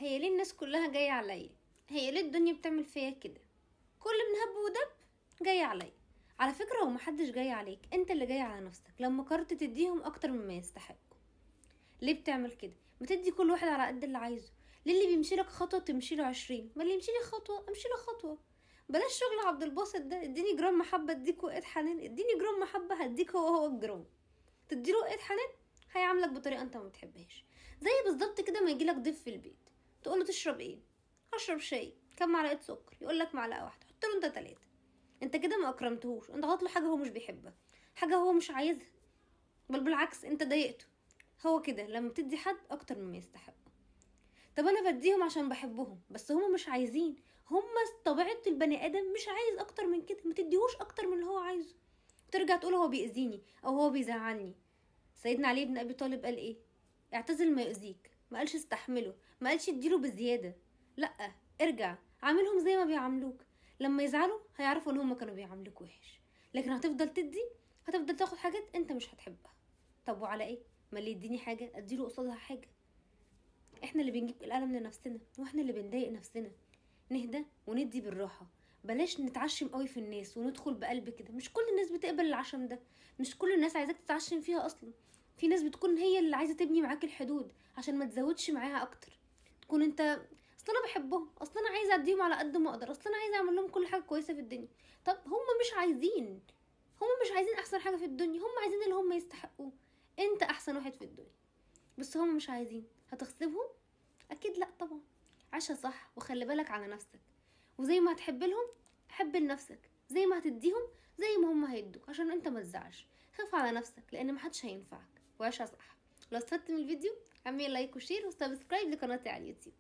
هي ليه الناس كلها جاية عليا؟ هي ليه الدنيا بتعمل فيا كده؟ كل من هب ودب جاي عليا. على فكرة هو محدش جاي عليك، انت اللي جاي على نفسك لما قررت تديهم اكتر مما يستحقوا. ليه بتعمل كده؟ بتدي كل واحد على قد اللي عايزه. ليه اللي بيمشي لك خطوة تمشي له 20؟ ما اللي يمشي لي خطوة امشي له خطوة. بلاش شغل عبد الباسط ده، اديني جرام محبة اديك وقت حنان، اديني جرام محبة هديك هو الجرام. تديله وقت حنان هيعاملك بطريقه انت ما بتحبهاش. زي بالظبط كده ما يجيلك ضيف في البيت، تقوله تشرب ايه؟ هشرب شاي. كم معلقه سكر؟ يقولك معلقه واحده. حط له انت 3. انت كده ما اكرمتهوش، انت حاطط له حاجه هو مش بيحبها، حاجه هو مش عايزها، بل بالعكس انت ضايقته. هو كده لما بتدي حد اكتر مما يستحق. طب انا بديهم عشان بحبهم بس هما مش عايزين. هما طبيعه البني ادم مش عايز اكتر من كده، ما تديهوش اكتر من اللي هو عايزه. ترجع تقول هو بيأذيني او هو بيزعلني. سيدنا علي بن ابي طالب قال ايه؟ اعتزل ما يؤذيك. ما قالش استحمله، ما قالش اديله بزياده. لا، ارجع عاملهم زي ما بيعاملوك. لما يزعلوا هيعرفوا ان هم كانوا بيعاملوك وحش. لكن هتفضل تدي، هتفضل تاخد حاجات انت مش هتحبها. طب وعلى ايه؟ ما اللي يديني حاجه اديله قصادها حاجه. احنا اللي بنجيب الالم لنفسنا، واحنا اللي بنضايق نفسنا. نهدى وندي بالراحه. بلاش نتعشم قوي في الناس وندخل بقلب كده. مش كل الناس بتقبل العشم ده، مش كل الناس عايزاك تتعشم فيها اصلا. في ناس بتكون هي اللي عايزه تبني معاك الحدود عشان ما تزودش معاها اكتر. تكون انت اصل انا بحبهم، اصل انا عايزه اديهم على قد ما اقدر، اصل انا عايزه اعمل لهم كل حاجه كويسه في الدنيا. طب هم مش عايزين، هم مش عايزين احسن حاجه في الدنيا، هم عايزين اللي هم يستحقوه. انت احسن واحد في الدنيا بس هم مش عايزين. هتغصبهم؟ اكيد لا طبعا. عيشها صح وخلي بالك على نفسك. وزي ما هتحب لهم حب لنفسك، زي ما هتديهم زي ما هم هيدوك، عشان انت ما تزعلش. خاف على نفسك لان محدش هينفعك، وعيشها صح. لو استفدت من الفيديو اعمل لايك وشير وسبسكرايب لقناتي على اليوتيوب.